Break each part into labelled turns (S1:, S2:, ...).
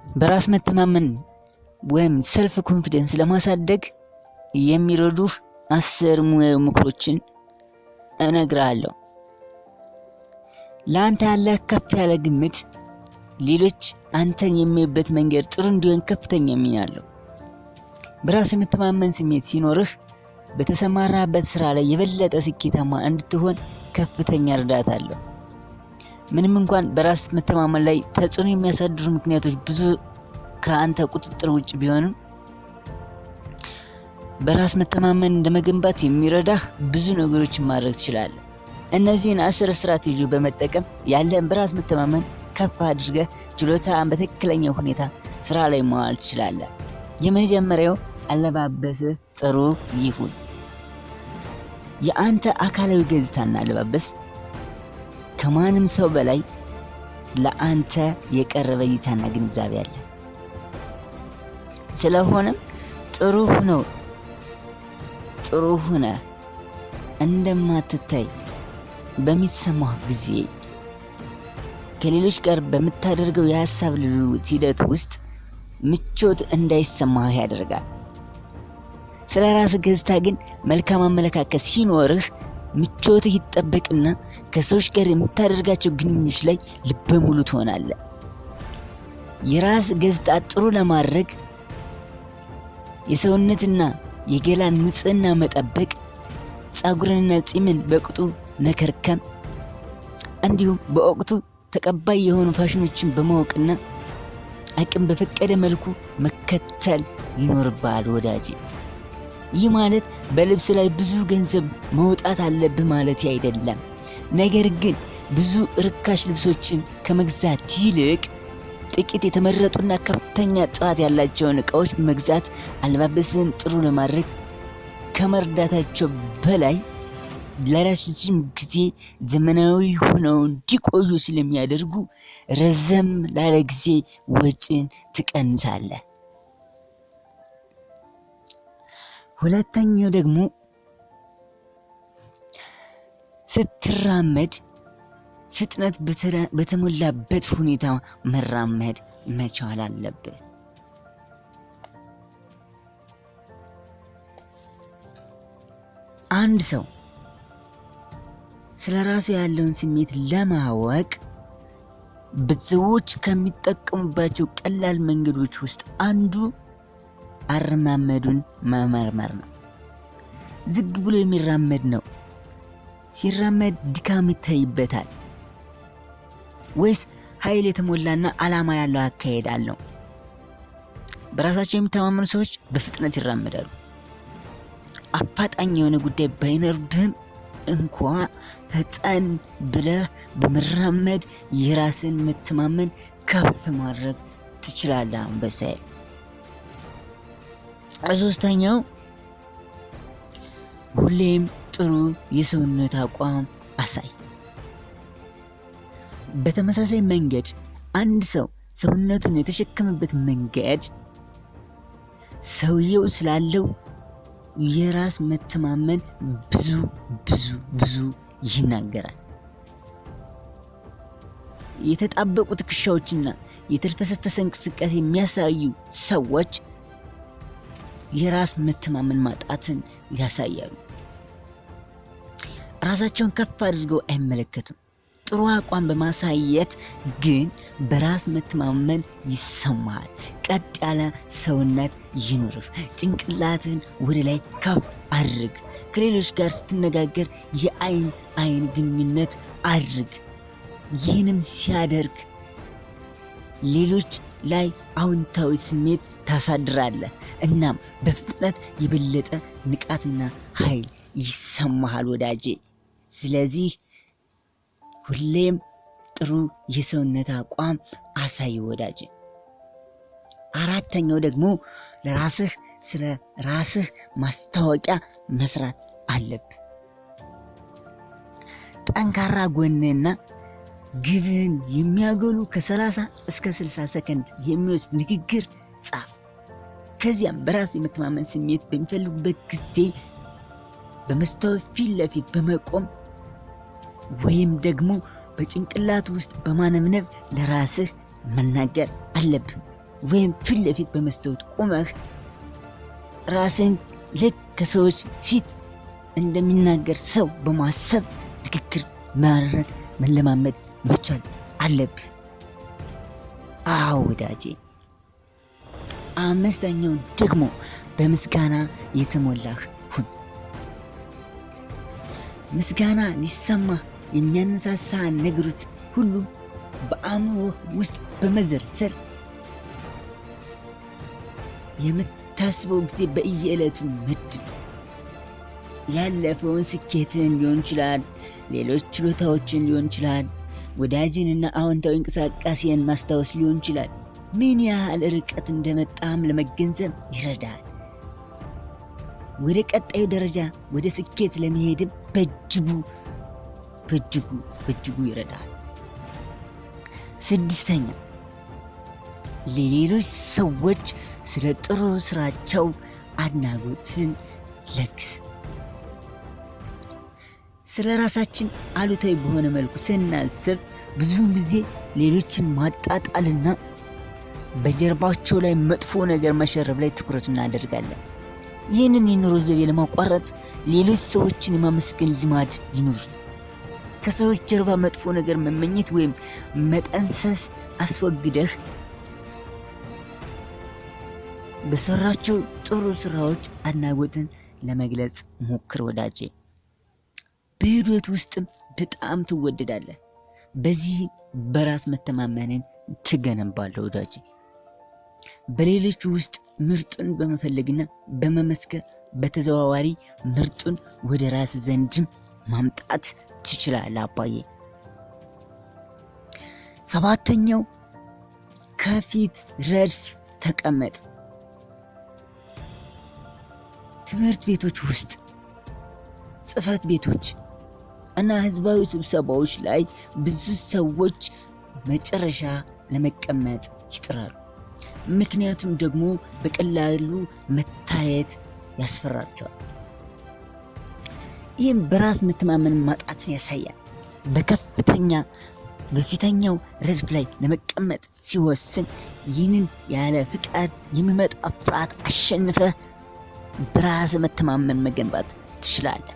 S1: በራስ መተማመን ወይም ሰልፍ ኮንፊደንስ ለማሳደግ የሚረዱ 10 ሙያዊ ምክሮችን እነግራለሁ። ለአንተ ያለ ከፍ ያለ ግምት ሌሎች አንተን የሚያዩበት መንገድ ጥሩ እንዲሆን ከፍተኛ ሚና አለው። በራስ መተማመን ስሜት ሲኖርህ በተሰማራበት ስራ ላይ የበለጠ ስኬታማ እንድትሆን ከፍተኛ እርዳታ አለው። ምንም እንኳን በራስ መተማመን ላይ ተጽዕኖ የሚያሳድሩ ምክንያቶች ብዙ ከአንተ ቁጥጥር ውጭ ቢሆንም በራስ መተማመን ለመገንባት የሚረዳህ ብዙ ነገሮችን ማድረግ ትችላለህ። እነዚህን 10 ስትራቴጂዎች በመጠቀም ያለህን በራስ መተማመን ከፍ አድርገህ ችሎታን በትክክለኛ ሁኔታ ስራ ላይ ማዋል ትችላለህ። የመጀመሪያው አለባበስህ ጥሩ ይሁን። የአንተ አካላዊ ገጽታና አለባበስ ከማንም ሰው በላይ ለአንተ የቀረበ እይታና ግንዛቤ አለ። ስለሆነም ጥሩ ሆነህ እንደማትታይ በሚሰማህ ጊዜ ከሌሎች ጋር በምታደርገው የሐሳብ ልውውጥ ሂደት ውስጥ ምቾት እንዳይሰማህ ያደርጋል። ስለ ራስህ ገጽታ ግን መልካም አመለካከት ሲኖርህ ምቾትህ ይጠበቅና ከሰዎች ጋር የምታደርጋቸው ግንኙነቶች ላይ ልበ ሙሉ ትሆናለህ። የራስ ገጽታ ጥሩ ለማድረግ የሰውነትና የገላን ንጽህና መጠበቅ፣ ጸጉርንና ጺምን በቅጡ መከርከም፣ እንዲሁም በወቅቱ ተቀባይ የሆኑ ፋሽኖችን በማወቅና አቅም በፈቀደ መልኩ መከተል ይኖርብሃል ወዳጄ። ይህ ማለት በልብስ ላይ ብዙ ገንዘብ መውጣት አለብህ ማለት አይደለም። ነገር ግን ብዙ ርካሽ ልብሶችን ከመግዛት ይልቅ ጥቂት የተመረጡና ከፍተኛ ጥራት ያላቸውን ዕቃዎች መግዛት አለባበስን ጥሩ ለማድረግ ከመርዳታቸው በላይ ለረጅም ጊዜ ዘመናዊ ሆነው እንዲቆዩ ስለሚያደርጉ ረዘም ላለ ጊዜ ወጪን ትቀንሳለህ። ሁለተኛው ደግሞ ስትራመድ ፍጥነት በተሞላበት ሁኔታ መራመድ መቻል አለብህ። አንድ ሰው ስለ ራሱ ያለውን ስሜት ለማወቅ ብዙዎች ከሚጠቀሙባቸው ቀላል መንገዶች ውስጥ አንዱ አረማመዱን መመርመር ነው። ዝግ ብሎ የሚራመድ ነው ሲራመድ ድካም ይታይበታል ወይስ ኃይል የተሞላና ዓላማ ያለው አካሄድ አለው? በራሳቸው የሚተማመኑ ሰዎች በፍጥነት ይራመዳሉ። አፋጣኝ የሆነ ጉዳይ ባይኖርብህም እንኳ ፈጠን ብለህ በመራመድ የራስን መተማመን ከፍ ማድረግ ትችላለህ። አንበሳዬ። ሶስተኛው ሁሌም ጥሩ የሰውነት አቋም አሳይ። በተመሳሳይ መንገድ አንድ ሰው ሰውነቱን የተሸከመበት መንገድ ሰውየው ስላለው የራስ መተማመን ብዙ ይናገራል። የተጣበቁ ትከሻዎችና የተልፈሰፈሰ እንቅስቃሴ የሚያሳዩ ሰዎች የራስ መተማመን ማጣትን ያሳያሉ። ራሳቸውን ከፍ አድርገው አይመለከቱም። ጥሩ አቋም በማሳየት ግን በራስ መተማመን ይሰማል። ቀጥ ያለ ሰውነት ይኑርህ። ጭንቅላትን ወደ ላይ ከፍ አድርግ። ከሌሎች ጋር ስትነጋገር የአይን ግንኙነት አድርግ። ይህንም ሲያደርግ ሌሎች ላይ አዎንታዊ ስሜት ታሳድራለህ። እናም በፍጥነት የበለጠ ንቃትና ኃይል ይሰማሃል ወዳጄ። ስለዚህ ሁሌም ጥሩ የሰውነት አቋም አሳይ ወዳጄ። አራተኛው ደግሞ ስለ ራስህ ማስታወቂያ መስራት አለብህ። ጠንካራ ጎንና ግብን የሚያገሉ ከ30 እስከ 60 ሰከንድ የሚወስድ ንግግር ጻፍ። ከዚያም በራስ የመተማመን ስሜት በሚፈልጉበት ጊዜ በመስታወት ፊት ለፊት በመቆም ወይም ደግሞ በጭንቅላት ውስጥ በማነብነብ ለራስህ መናገር አለብህ። ወይም ፊት ለፊት በመስታወት ቆመህ ራስን ልክ ከሰዎች ፊት እንደሚናገር ሰው በማሰብ ንግግር ማድረግ መለማመድ መቻል አለብህ። አዎ ወዳጄ። አምስተኛው ደግሞ በምስጋና የተሞላህ ሁን። ምስጋና ሊሰማ የሚያነሳሳ ነገሮች ሁሉ በአእምሮህ ውስጥ በመዘርዘር የምታስበው ጊዜ በየዕለቱ መድብ። ያለፈውን ስኬትን ሊሆን ይችላል፣ ሌሎች ችሎታዎችን ሊሆን ይችላል፣ ወዳጅንና አዎንታዊ እንቅስቃሴን ማስታወስ ሊሆን ይችላል። ምን ያህል ርቀት እንደመጣም ለመገንዘብ ይረዳል። ወደ ቀጣዩ ደረጃ ወደ ስኬት ለመሄድም በእጅጉ ይረዳል። ስድስተኛ ለሌሎች ሰዎች ስለ ጥሩ ስራቸው አድናቆትን ለግስ። ስለ ራሳችን አሉታዊ በሆነ መልኩ ስናስብ ብዙውን ጊዜ ሌሎችን ማጣጣልና በጀርባቸው ላይ መጥፎ ነገር መሸረብ ላይ ትኩረት እናደርጋለን። ይህንን የኑሮ ዘይቤ ለማቋረጥ ሌሎች ሰዎችን የማመስገን ልማድ ይኑር። ከሰዎች ጀርባ መጥፎ ነገር መመኘት ወይም መጠንሰስ አስወግደህ በሰራቸው ጥሩ ስራዎች አድናቆትን ለመግለጽ ሞክር ወዳጄ። በህይወት ውስጥም በጣም ትወደዳለህ። በዚህ በራስ መተማመንን ትገነባለህ ወዳጄ። በሌሎች ውስጥ ምርጡን በመፈለግና በመመስከር በተዘዋዋሪ ምርጡን ወደ ራስ ዘንድም ማምጣት ትችላለህ አባዬ። ሰባተኛው ከፊት ረድፍ ተቀመጥ። ትምህርት ቤቶች ውስጥ፣ ጽህፈት ቤቶች እና ህዝባዊ ስብሰባዎች ላይ ብዙ ሰዎች መጨረሻ ለመቀመጥ ይጥራሉ። ምክንያቱም ደግሞ በቀላሉ መታየት ያስፈራቸዋል። ይህም በራስ መተማመን ማጣትን ያሳያል። በፊተኛው ረድፍ ላይ ለመቀመጥ ሲወስን ይህንን ያለ ፍቃድ የሚመጣ ፍርሃት አሸንፈህ በራስ መተማመን መገንባት ትችላለህ።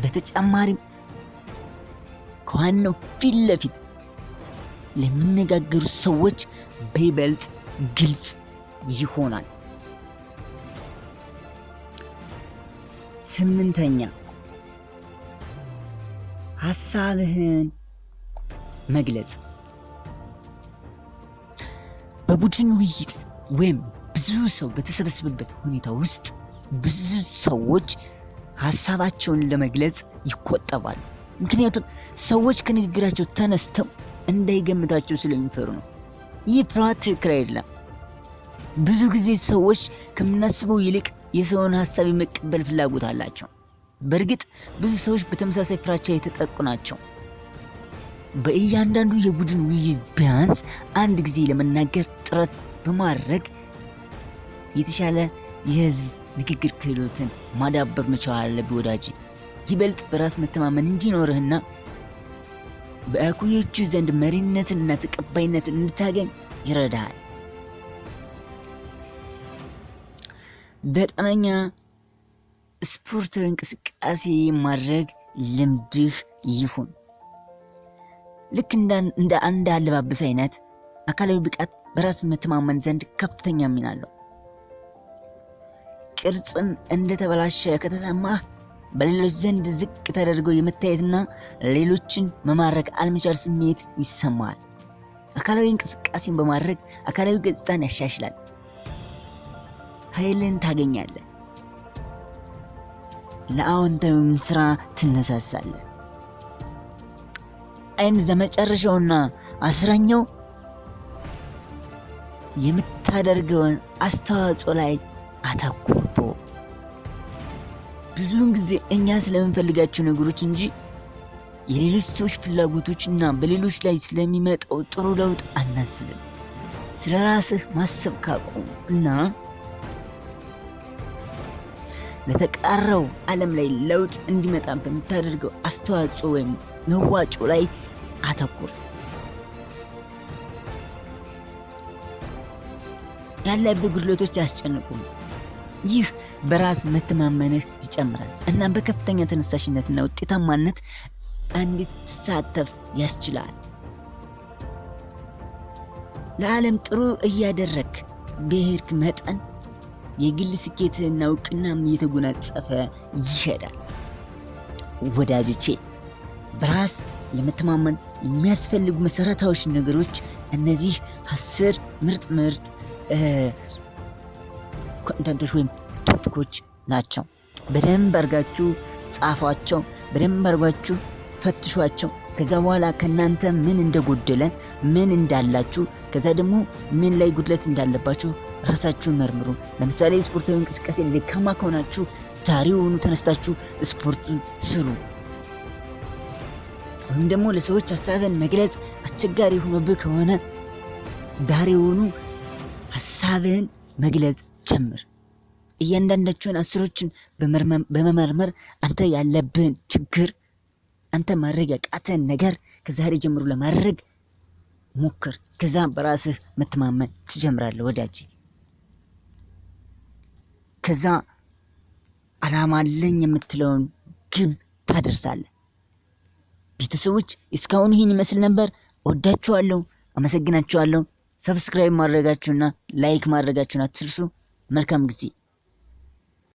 S1: በተጨማሪም ከዋናው ፊት ለፊት ለሚነጋገሩ ሰዎች በይበልጥ ግልጽ ይሆናል። ስምንተኛ ሐሳብህን መግለጽ። በቡድን ውይይት ወይም ብዙ ሰው በተሰበሰበበት ሁኔታ ውስጥ ብዙ ሰዎች ሐሳባቸውን ለመግለጽ ይቆጠባሉ። ምክንያቱም ሰዎች ከንግግራቸው ተነስተው እንዳይገምታቸው ስለሚፈሩ ነው። ይህ ፍርሃት ትክክል አይደለም። ብዙ ጊዜ ሰዎች ከምናስበው ይልቅ የሰውን ሐሳብ የመቀበል ፍላጎት አላቸው። በእርግጥ ብዙ ሰዎች በተመሳሳይ ፍራቻ የተጠቁ ናቸው። በእያንዳንዱ የቡድን ውይይት ቢያንስ አንድ ጊዜ ለመናገር ጥረት በማድረግ የተሻለ የህዝብ ንግግር ክህሎትን ማዳበር መቻል አለብህ ወዳጅ። ይበልጥ በራስ መተማመን እንዲኖርህና በእኩዮቹ ዘንድ መሪነትንና ተቀባይነትን እንድታገኝ ይረዳሃል። ዘጠነኛ ስፖርታዊ እንቅስቃሴ ማድረግ ልምድህ ይሁን። ልክ እንደ አንድ አለባበስ አይነት አካላዊ ብቃት በራስ መተማመን ዘንድ ከፍተኛ ሚና አለው። ቅርጽን እንደተበላሸ ከተሰማህ በሌሎች ዘንድ ዝቅ ተደርገው የመታየትና ሌሎችን መማረክ አለመቻል ስሜት ይሰማል። አካላዊ እንቅስቃሴን በማድረግ አካላዊ ገጽታን ያሻሽላል። ኃይልን ታገኛለህ። ለአዎንታዊ ስራ ትነሳሳለህ። ዘመጨረሻውና አስረኛው የምታደርገውን አስተዋጽኦ ላይ አተኩር። ብዙውን ጊዜ እኛ ስለምንፈልጋቸው ነገሮች እንጂ የሌሎች ሰዎች ፍላጎቶችና በሌሎች ላይ ስለሚመጣው ጥሩ ለውጥ አናስብም። ስለ ራስህ ማሰብ ካቆም እና ለተቀረው ዓለም ላይ ለውጥ እንዲመጣ በምታደርገው አስተዋጽኦ ወይም መዋጮ ላይ አተኩር። ያለብህ ጉድለቶች አያስጨንቁም። ይህ በራስ መተማመንህ ይጨምራል እና በከፍተኛ ተነሳሽነትና ውጤታማነት እንድትሳተፍ ያስችላል። ለዓለም ጥሩ እያደረክ በሄድክ መጠን የግል ስኬትና እውቅናም እየተጎናጸፈ ይሄዳል። ወዳጆቼ በራስ ለመተማመን የሚያስፈልጉ መሰረታዊ ነገሮች እነዚህ 10 ምርጥ ኮንተንቶች ወይም ቶፒኮች ናቸው። በደንብ አድርጋችሁ ጻፏቸው፣ በደንብ አድርጋችሁ ፈትሿቸው። ከዛ በኋላ ከናንተ ምን እንደጎደለ ምን እንዳላችሁ፣ ከዛ ደግሞ ምን ላይ ጉድለት እንዳለባችሁ ራሳችሁን መርምሩ። ለምሳሌ ስፖርታዊ እንቅስቃሴ ደካማ ከሆናችሁ ዛሬውኑ ተነስታችሁ ስፖርቱን ስሩ። ወይም ደግሞ ለሰዎች ሐሳብን መግለጽ አስቸጋሪ ሆኖብህ ከሆነ ዛሬውኑ ሐሳብን መግለጽ ጀምር። እያንዳንዳችሁን 10ዎችን በመመርመር አንተ ያለብህን ችግር፣ አንተ ማድረግ ያቃተን ነገር ከዛሬ ጀምሮ ለማድረግ ሞክር። ከዛ በራስህ መተማመን ትጀምራለህ ወዳጄ። ከዛ ዓላማ አለኝ የምትለውን ግብ ታደርሳለህ። ቤተሰቦች እስካሁን ይህን ይመስል ነበር። ወዳችኋለሁ፣ አመሰግናችኋለሁ። ሰብስክራይብ ማድረጋችሁና ላይክ ማድረጋችሁን አትርሱ። መልካም ጊዜ